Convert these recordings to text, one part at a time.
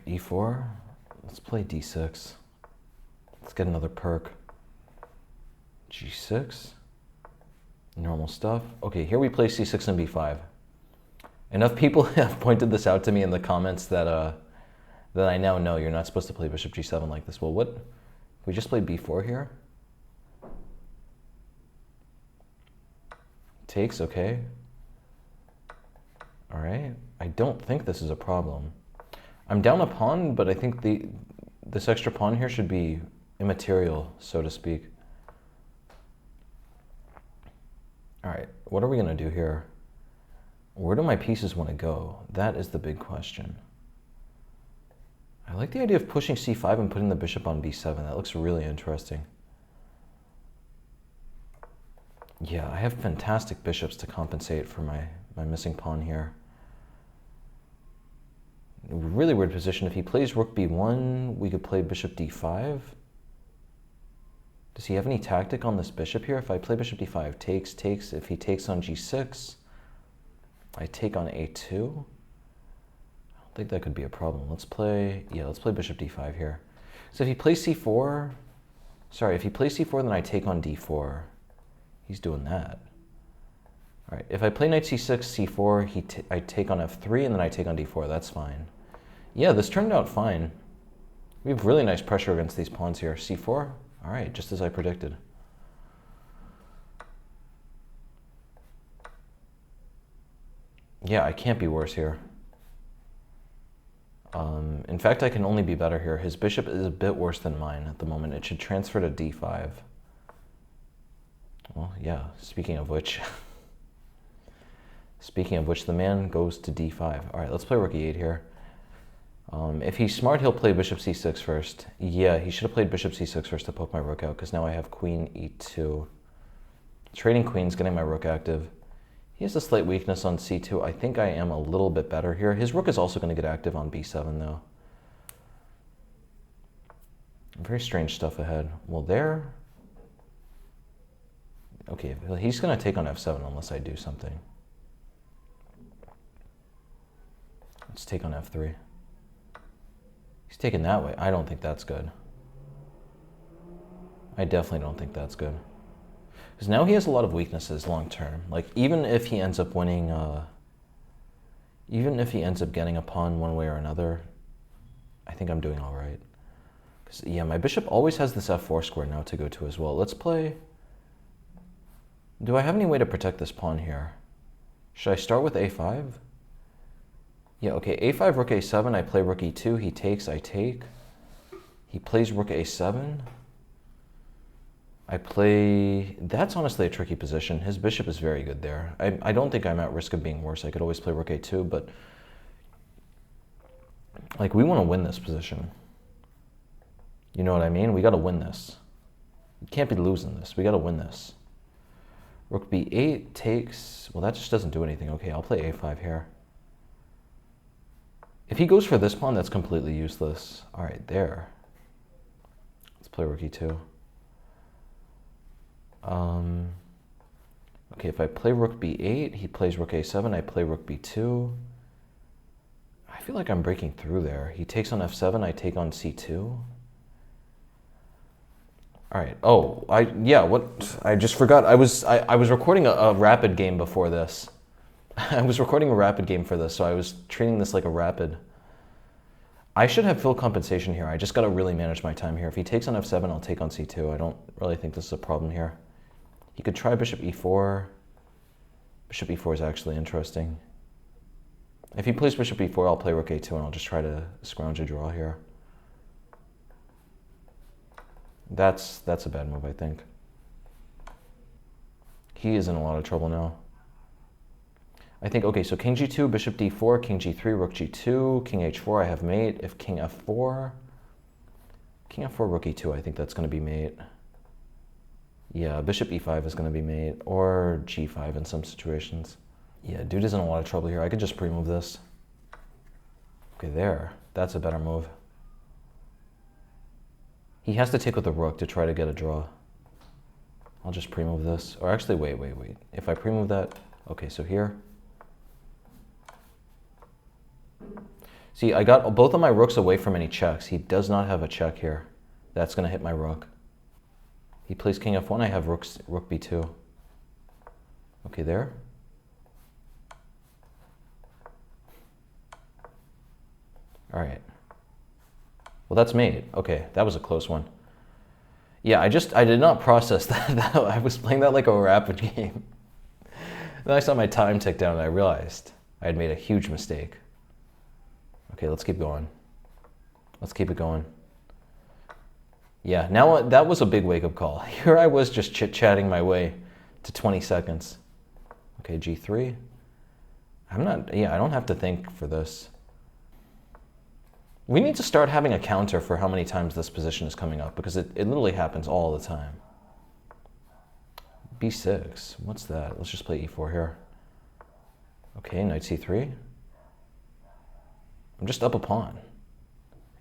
e4. Let's play d6. Let's get another perk. g6. Normal stuff. Okay, here we play c6 and b5. Enough people have pointed this out to me in the comments that that I now know you're not supposed to play bishop g7 like this. Well, what? We just played b4 here? Takes, okay. All right. I don't think this is a problem. I'm down a pawn, but I think this extra pawn here should be immaterial, so to speak. All right, what are we gonna do here? Where do my pieces want to go? That is the big question. I like the idea of pushing c5 and putting the bishop on b7. That looks really interesting. Yeah, I have fantastic bishops to compensate for my missing pawn here. Really weird position. If he plays rook b1, we could play bishop d5. Does he have any tactic on this bishop here? If I play bishop d5, takes, takes. If he takes on g6, I take on a2. I don't think that could be a problem. Let's play bishop d5 here. So if he plays c4, sorry, if he plays c4, then I take on d4. He's doing that. All right, if I play knight c6, c4, I take on f3, and then I take on d4. That's fine. Yeah, this turned out fine. We have really nice pressure against these pawns here. c4, all right, just as I predicted. Yeah, I can't be worse here. In fact, I can only be better here. His bishop is a bit worse than mine at the moment. It should transfer to d5. Well, yeah, speaking of which, the man goes to d5. All right, let's play rook e8 here. If he's smart, he'll play bishop c6 first. Yeah, he should have played bishop c6 first to poke my rook out, because now I have queen e2. Trading queens, getting my rook active. He has a slight weakness on c2. I think I am a little bit better here. His rook is also going to get active on b7, though. Very strange stuff ahead. Well, there... Okay, he's going to take on f7 unless I do something. Let's take on f3. He's taking that way. I don't think that's good. I definitely don't think that's good. Because now he has a lot of weaknesses long term. Like, even if he ends up winning, even if he ends up getting a pawn one way or another, I think I'm doing all right. Because, yeah, my bishop always has this f4 square now to go to as well. Let's play... Do I have any way to protect this pawn here? Should I start with a5? Yeah, okay, a5, rook a7, I play rook e2, he takes, I take. He plays rook a7. I play... That's honestly a tricky position. His bishop is very good there. I don't think I'm at risk of being worse. I could always play rook a2, but... Like, we want to win this position. You know what I mean? We got to win this. You can't be losing this. We got to win this. Rook b8 takes... Well, that just doesn't do anything. Okay, I'll play a5 here. If he goes for this pawn, that's completely useless. All right, there. Let's play rook e2. Okay, if I play rook b8, he plays rook a7, I play rook b2. I feel like I'm breaking through there. He takes on f7, I take on c2. All right. Oh, I just forgot. I was recording a rapid game before this. I was recording a rapid game for this, so I was treating this like a rapid. I should have full compensation here. I just got to really manage my time here. If he takes on f7, I'll take on c2. I don't really think this is a problem here. He could try bishop e4. Bishop e4 is actually interesting. If he plays bishop e4, I'll play rook a2, and I'll just try to scrounge a draw here. That's a bad move, I think. He is in a lot of trouble now. I think, okay, so king g2, bishop d4, king g3, rook g2, king h4, I have mate. If king f4, rook e2, I think that's going to be mate. Yeah, bishop e5 is going to be mate, or g5 in some situations. Yeah, dude is in a lot of trouble here. I could just pre-move this. Okay, there. That's a better move. He has to take with the rook to try to get a draw. I'll just pre-move this. Or actually, wait. If I pre-move that, okay, so here. See, I got both of my rooks away from any checks. He does not have a check here. That's going to hit my rook. He plays king f1. I have rook b2. Okay, there. All right. Well, that's mate. Okay, that was a close one. Yeah, I did not process that. I was playing that like a rapid game. Then I saw my time tick down and I realized I had made a huge mistake. Okay, let's keep going. Let's keep it going. Yeah, now that was a big wake-up call. Here I was just chit-chatting my way to 20 seconds. Okay, g3. I don't have to think for this. We need to start having a counter for how many times this position is coming up, because it literally happens all the time. b6, what's that? Let's just play e4 here. Okay, knight c3. I'm just up a pawn.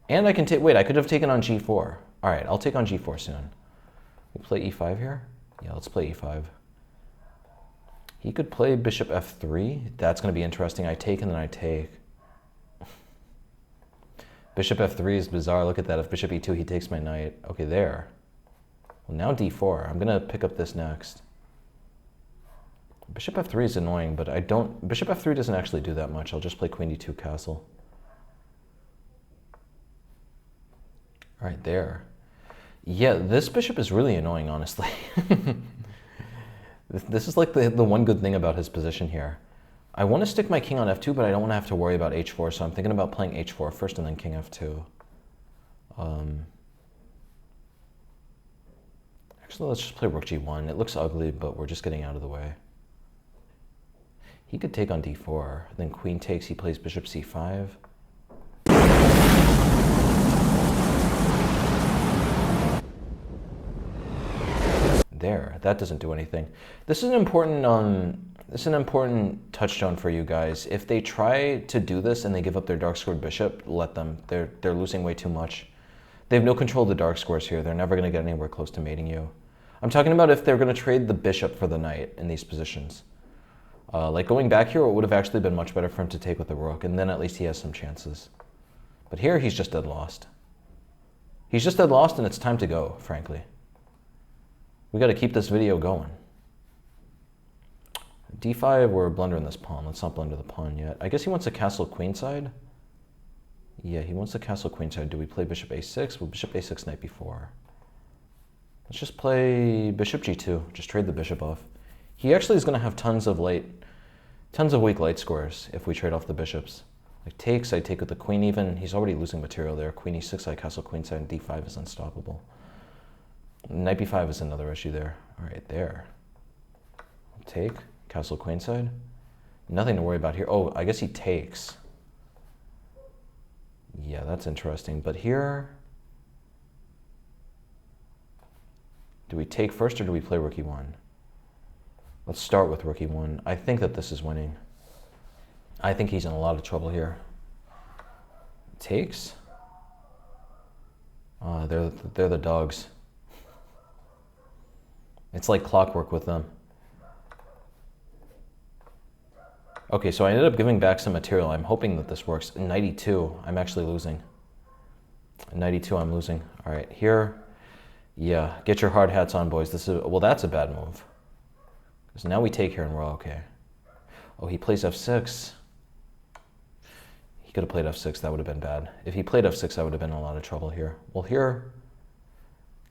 And I can take, wait, I could have taken on g4. All right, I'll take on g4 soon. We play e5 here? Yeah, let's play e5. He could play bishop f3. That's going to be interesting. I take and then I take. Bishop f3 is bizarre. Look at that. If bishop e2, he takes my knight. Okay, there. Well, now d4. I'm going to pick up this next. Bishop f3 is annoying, but bishop f3 doesn't actually do that much. I'll just play queen d2 castle. All right, there. Yeah, this bishop is really annoying, honestly. This is like the one good thing about his position here. I want to stick my king on f2, but I don't want to have to worry about h4, so I'm thinking about playing h4 first and then king f2. Actually, let's just play rook g1. It looks ugly, but we're just getting out of the way. He could take on d4, then queen takes, he plays bishop c5. There, that doesn't do anything. This is an important touchstone for you guys. If they try to do this and they give up their dark squared bishop, let them. They're losing way too much. They have no control of the dark squares here. They're never going to get anywhere close to mating you. I'm talking about if they're going to trade the bishop for the knight in these positions. Like going back here, it would have actually been much better for him to take with the rook, and then at least he has some chances. But here, he's just dead lost. He's just dead lost, and it's time to go, frankly. We got to keep this video going. d5, we're blundering this pawn. Let's not blunder the pawn yet. I guess he wants a castle queenside. Yeah, he wants a castle queenside. Do we play bishop a6? Well, bishop a6, knight b4. Let's just play bishop g2. Just trade the bishop off. He actually is going to have tons of weak light squares if we trade off the bishops. Like takes, I take with the queen even. He's already losing material there. Queen e6, I castle queenside, and d5 is unstoppable. Knight b5 is another issue there. All right, there. Take, castle queenside. Nothing to worry about here. Oh, I guess he takes. Yeah, that's interesting. But here, do we take first or do we play rook e1? Let's start with rook e1. I think that this is winning. I think he's in a lot of trouble here. Takes. They're the dogs. It's like clockwork with them. Okay, so I ended up giving back some material. I'm hoping that this works. Knight e2, I'm actually losing. Knight e2, I'm losing. All right, here, yeah, get your hard hats on, boys. Well, that's a bad move. Because now we take here and we're okay. Oh, he plays f6. He could have played f6, that would have been bad. If he played f6, I would have been in a lot of trouble here. Well, here,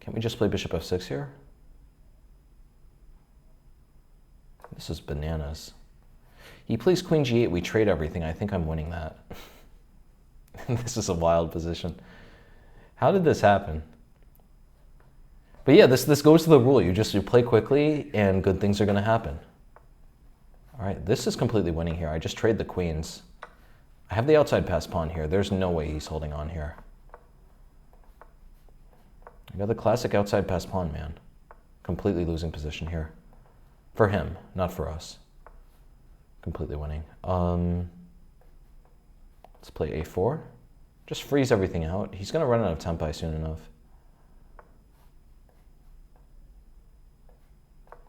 can't we just play bishop f6 here? This is bananas. He plays queen g8, we trade everything. I think I'm winning that. This is a wild position. How did this happen? But yeah, this goes to the rule. You play quickly and good things are going to happen. All right, this is completely winning here. I just trade the queens. I have the outside pass pawn here. There's no way he's holding on here. I got the classic outside pass pawn, man. Completely losing position here. For him, not for us. Completely winning. Let's play a4. Just freeze everything out. He's going to run out of tempi soon enough.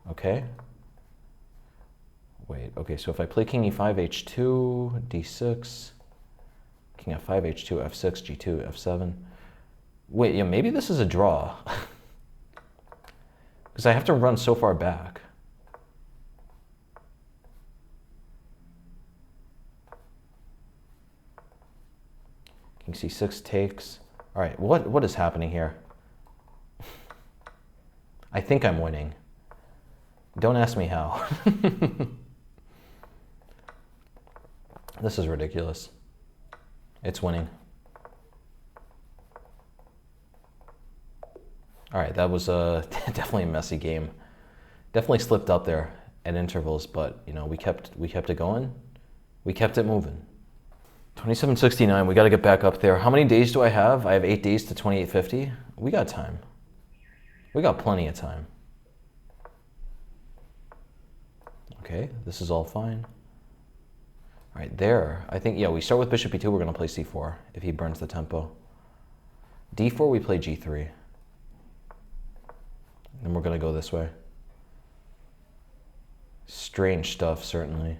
Okay. Wait, okay, so if I play king e5, h2, d6, King f5, h2, f6, g2, f7. Wait, yeah, maybe this is a draw. Because I have to run so far back. King c6 takes. All right, what is happening here? I think I'm winning. Don't ask me how. This is ridiculous. It's winning. All right, that was definitely a messy game. Definitely slipped up there at intervals, but you know, we kept it going. We kept it moving. 2769, we got to get back up there. How many days do I have? I have 8 days to 2850. We got time. We got plenty of time. Okay, this is all fine. All right, there. I think, yeah, we start with bishop e2. We're going to play c4 if he burns the tempo. d4, we play g3. And we're going to go this way. Strange stuff, certainly.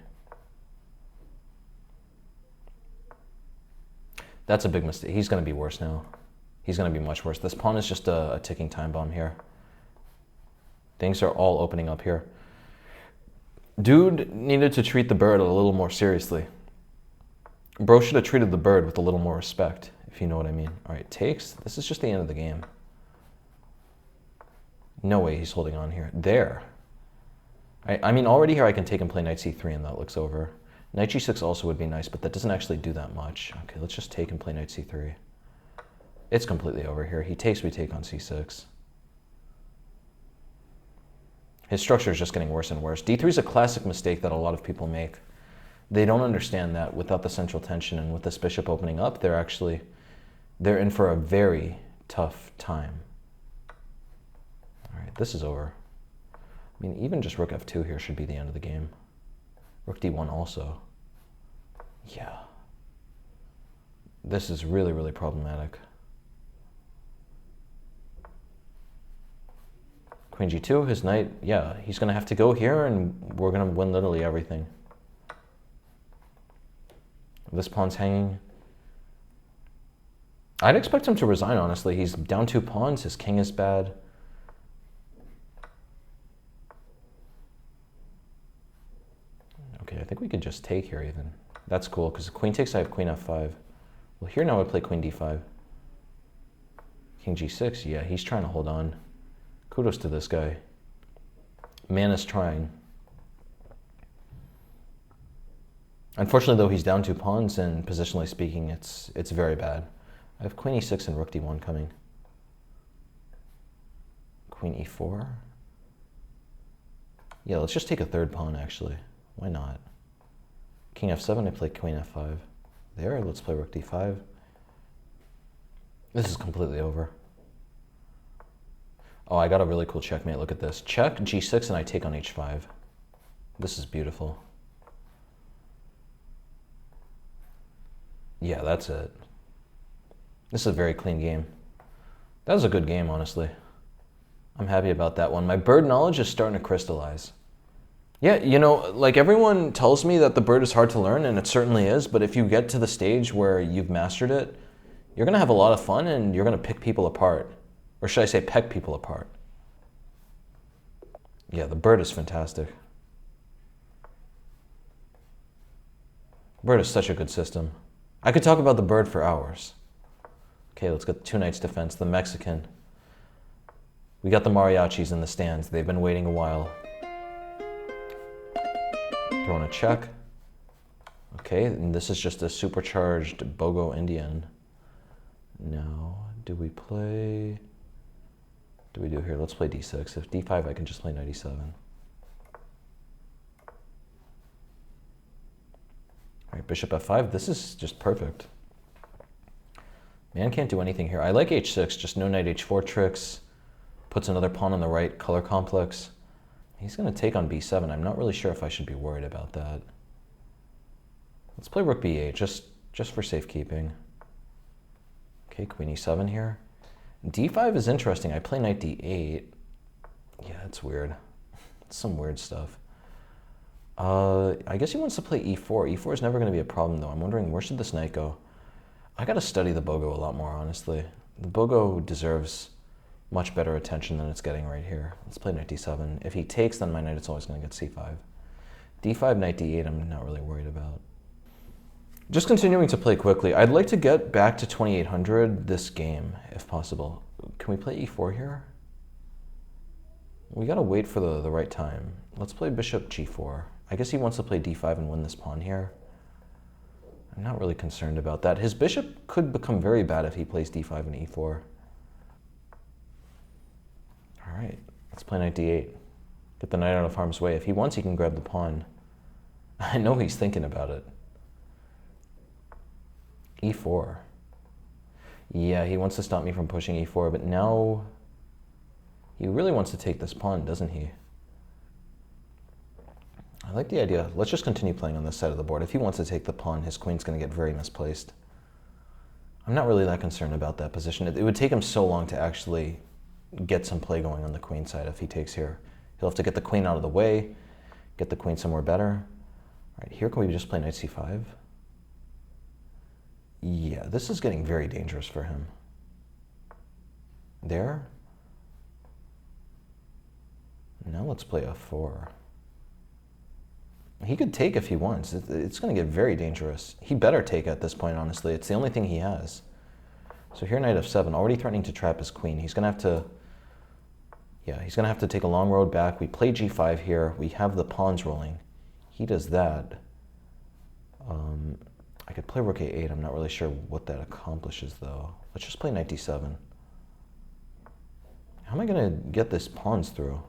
That's a big mistake. He's going to be worse now. He's going to be much worse. This pawn is just a ticking time bomb here. Things are all opening up here. Dude needed to treat the bird a little more seriously. Bro should have treated the bird with a little more respect, if you know what I mean. All right, takes. This is just the end of the game. No way he's holding on here. There. I mean, already here I can take and play knight c3 and that looks over. Knight g6 also would be nice, but that doesn't actually do that much. Okay, let's just take and play knight c3. It's completely over here. He takes, we take on c6. His structure is just getting worse and worse. d3 is a classic mistake that a lot of people make. They don't understand that without the central tension and with this bishop opening up, they're in for a very tough time. All right, this is over. I mean, even just rook f2 here should be the end of the game. Rook d1 also. Yeah. This is really, really problematic. Queen g2, his knight, yeah, he's going to have to go here and we're going to win literally everything. This pawn's hanging. I'd expect him to resign, honestly. He's down 2 pawns, his king is bad. Okay, I think we could just take here even. That's cool, because queen takes, I have queen f5. Well, here now I play queen d5. King g6, yeah, he's trying to hold on. Kudos to this guy. Man is trying. Unfortunately, though, he's down 2 pawns, and positionally speaking, it's very bad. I have queen e6 and rook d1 coming. Queen e4. Yeah, let's just take a 3rd pawn, actually. Why not? King f7, I play queen f5. There, let's play rook d5. This is completely over. Oh, I got a really cool checkmate. Look at this. Check, g6, and I take on h5. This is beautiful. Yeah, that's it. This is a very clean game. That was a good game, honestly. I'm happy about that one. My bird knowledge is starting to crystallize. Yeah, you know, like everyone tells me that the bird is hard to learn, and it certainly is, but if you get to the stage where you've mastered it, you're going to have a lot of fun and you're going to pick people apart. Or should I say peck people apart? Yeah, the bird is fantastic. Bird is such a good system. I could talk about the bird for hours. Okay, let's get 2 knights defense, the Mexican. We got the mariachis in the stands. They've been waiting a while. Throwing a check. Okay, and this is just a supercharged Bogo Indian. Now, do we play... What do we do here? Let's play d6. If d5, I can just play knight e7. All right, bishop f5. This is just perfect. Man can't do anything here. I like h6, just no knight h4 tricks. Puts another pawn on the right, color complex. He's going to take on b7. I'm not really sure if I should be worried about that. Let's play rook b8, just for safekeeping. Okay, queen e7 here. d5 is interesting. I play knight d8. Yeah, that's weird. It's some weird stuff. I guess he wants to play e4. e4 is never going to be a problem, though. I'm wondering, where should this knight go? I gotta study the Bogo a lot more, honestly. The Bogo deserves much better attention than it's getting right here. Let's play knight d7. If he takes, then my knight is always gonna get c5. d5, knight d8, I'm not really worried about. Just continuing to play quickly, I'd like to get back to 2800 this game, if possible. Can we play e4 here? We gotta wait for the right time. Let's play bishop g4. I guess he wants to play d5 and win this pawn here. I'm not really concerned about that. His bishop could become very bad if he plays d5 and e4. All right, let's play knight d8. Get the knight out of harm's way. If he wants, he can grab the pawn. I know he's thinking about it. e4. Yeah, he wants to stop me from pushing e4, but now he really wants to take this pawn, doesn't he? I like the idea. Let's just continue playing on this side of the board. If he wants to take the pawn, his queen's going to get very misplaced. I'm not really that concerned about that position. It would take him so long to actually get some play going on the queen side if he takes here. He'll have to get the queen out of the way, get the queen somewhere better. All right, here can we just play knight c5? Yeah, this is getting very dangerous for him. There. Now let's play f4. He could take if he wants. It's going to get very dangerous. He better take at this point, honestly. It's the only thing he has. So here, knight f7, already threatening to trap his queen. He's going to have to, yeah, he's going to have to take a long road back. We play g5 here. We have the pawns rolling. He does that. I could play rook a8. I'm not really sure what that accomplishes, though. Let's just play knight d7. How am I going to get this pawns through?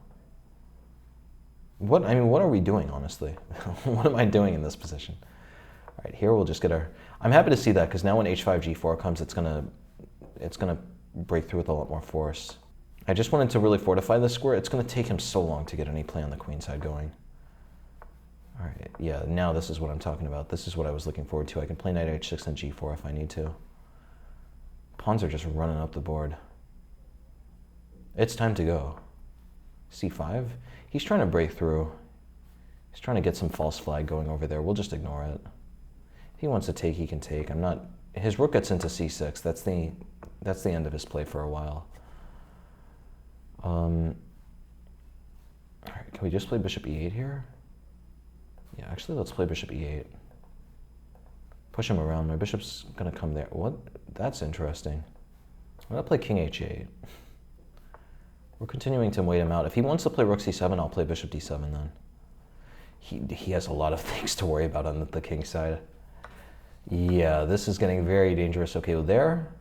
What are we doing, honestly? What am I doing in this position? All right, here we'll just get our... I'm happy to see that, because now when h5, g4 comes, it's gonna break through with a lot more force. I just wanted to really fortify this square. It's gonna take him so long to get any play on the queen side going. All right, yeah, now this is what I'm talking about. This is what I was looking forward to. I can play knight h6 and g4 if I need to. Pawns are just running up the board. It's time to go. c5. He's trying to break through. He's trying to get some false flag going over there. We'll just ignore it. If he wants to take, he can take. I'm not... His rook gets into c6. That's the end of his play for a while. All right, can we just play bishop e8 here? Yeah, actually, let's play bishop e8. Push him around. My bishop's going to come there. What? That's interesting. I'm going to play king h8. We're continuing to wait him out. If he wants to play rook c7, I'll play bishop d7 then. He has a lot of things to worry about on the king side. Yeah, this is getting very dangerous. Okay, well there,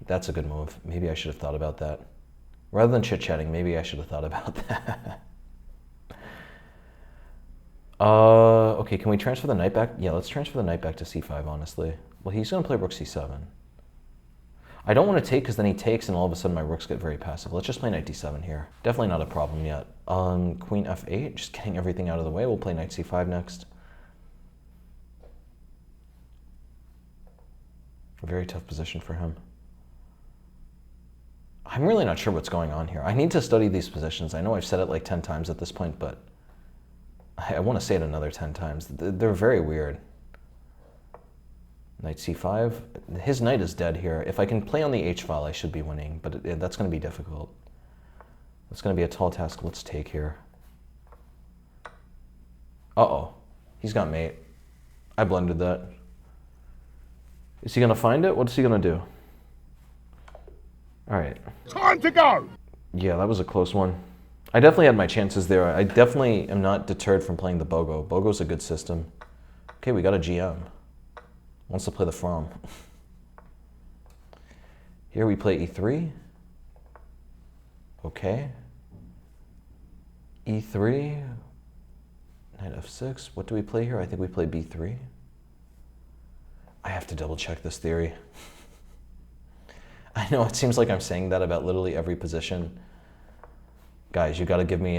that's a good move. Maybe I should have thought about that. Rather than chit-chatting, maybe I should have thought about that. Okay, can we transfer the knight back? Yeah, let's transfer the knight back to c5, honestly. Well, he's going to play rook c7. I don't want to take because then he takes and all of a sudden my rooks get very passive. Let's just play knight d7 here. Definitely not a problem yet. Queen f8, just getting everything out of the way. We'll play knight c5 next. A very tough position for him. I'm really not sure what's going on here. I need to study these positions. I know I've said it like 10 times at this point, but I want to say it another 10 times. They're very weird. Knight c5. His knight is dead here. If I can play on the h-file, I should be winning, but that's going to be difficult. It's going to be a tall task. Let's take here. Uh-oh. He's got mate. I blundered that. Is he going to find it? What's he going to do? All right. Time to go! Yeah, that was a close one. I definitely had my chances there. I definitely am not deterred from playing the Bogo. Bogo's a good system. Okay, we got a GM. Wants to play the From. Here we play e3. Okay. e3. Knight f6. What do we play here? I think we play b3. I have to double check this theory. I know it seems like I'm saying that about literally every position. Guys, you gotta give me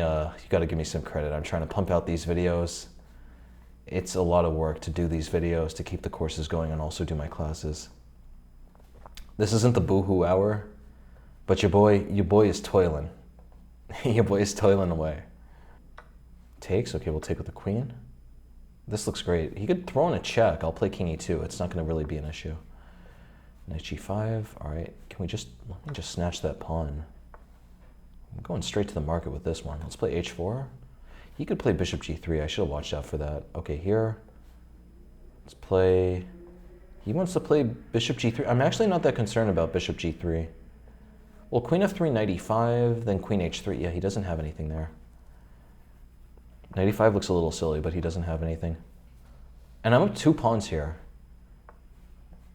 some credit. I'm trying to pump out these videos. It's a lot of work to do these videos, to keep the courses going and also do my classes. This isn't the boohoo hour, but your boy is toiling. Your boy is toiling away. Takes, okay, we'll take with the queen. This looks great. He could throw in a check. I'll play king e2. It's not gonna really be an issue. Knight g5. All right, let me just snatch that pawn. I'm going straight to the market with this one. Let's play h4. He could play bishop g3. I should have watched out for that. Okay, here. Let's play... He wants to play bishop g3. I'm actually not that concerned about bishop g3. Well, queen f3, knight e5, then queen h3. Yeah, he doesn't have anything there. Knight e5 looks a little silly, but he doesn't have anything. And I'm up 2 pawns here.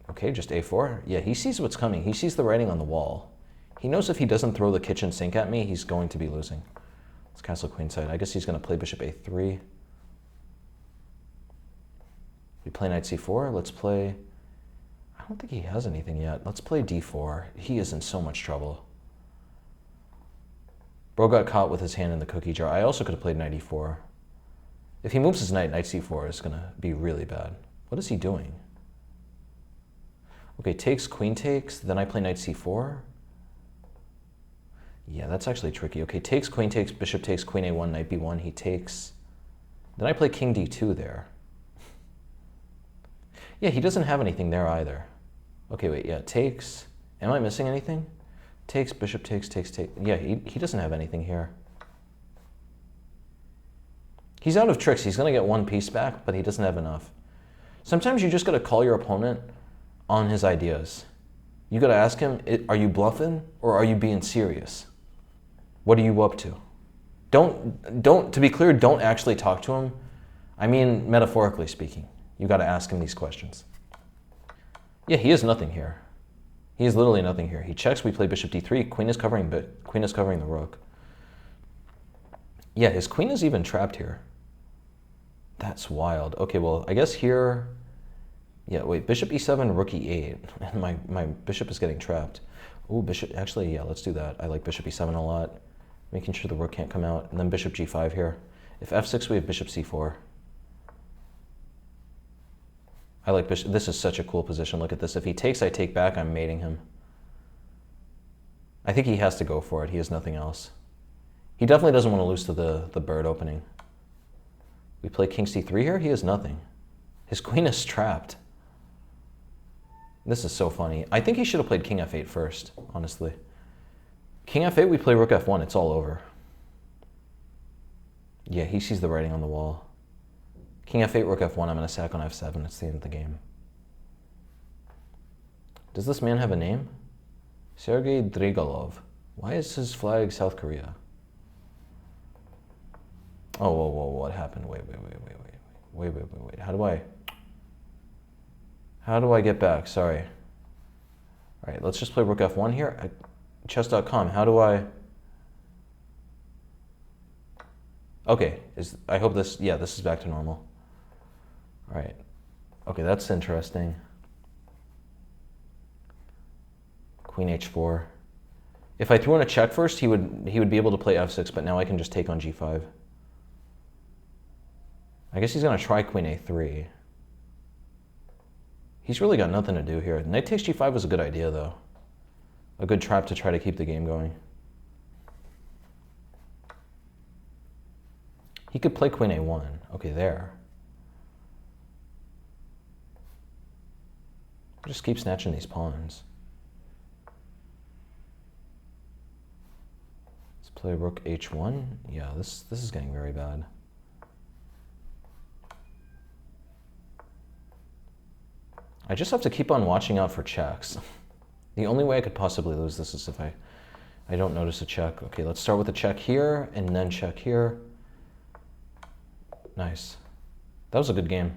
Okay, just a4. Yeah, he sees what's coming. He sees the writing on the wall. He knows if he doesn't throw the kitchen sink at me, he's going to be losing. Let's castle queenside. I guess he's going to play bishop a3. We play knight c4. Let's play... I don't think he has anything yet. Let's play d4. He is in so much trouble. Bro got caught with his hand in the cookie jar. I also could have played knight e4. If he moves his knight, knight c4 is going to be really bad. What is he doing? Okay, takes, queen takes, then I play knight c4. Yeah, that's actually tricky. Okay, takes, bishop takes, queen a1, knight b1, he takes. Then I play king d2 there. Yeah, he doesn't have anything there either. Okay, wait, yeah, takes. Am I missing anything? Takes, bishop takes, takes. Yeah, he doesn't have anything here. He's out of tricks. He's going to get one piece back, but he doesn't have enough. Sometimes you just got to call your opponent on his ideas. You got to ask him, are you bluffing or are you being serious? What are you up to? To be clear, don't actually talk to him. I mean, metaphorically speaking. You got to ask him these questions. Yeah, he has nothing here. He has literally nothing here. He checks, we play bishop d3, queen is covering the rook. Yeah, his queen is even trapped here. That's wild. Okay, well, I guess here, yeah, wait, bishop e7, rook e8, and my bishop is getting trapped. Ooh, bishop, actually, yeah, let's do that. I like bishop e7 a lot, making sure the rook can't come out, and then bishop g5 here. If f6, we have bishop c4. I like bishop. This is such a cool position. Look at this. If he takes, I take back. I'm mating him. I think he has to go for it. He has nothing else. He definitely doesn't want to lose to the bird opening. We play king c3 here. He has nothing. His queen is trapped. This is so funny. I think he should have played king f8 first, honestly. King f8, we play rook f1. It's all over. Yeah, he sees the writing on the wall. King f8, rook f1, I'm going to sack on f7. It's the end of the game. Does this man have a name? Sergei Drigalov. Why is his flag South Korea? Oh, whoa, what happened? Wait. How do I get back? Sorry. All right, let's just play rook f1 here. Chess.com, how do I... Okay, I hope this, yeah, this is back to normal. All right. Okay, that's interesting. Queen h4. If I threw in a check first, he would be able to play f6, but now I can just take on g5. I guess he's going to try queen a3. He's really got nothing to do here. Knight takes g5 was a good idea, though. A good trap to try to keep the game going. He could play queen a1. Okay, there. Just keep snatching these pawns. Let's play rook h1. Yeah, this is getting very bad. I just have to keep on watching out for checks. The only way I could possibly lose this is if I don't notice a check. Okay, let's start with a check here and then check here. Nice. That was a good game.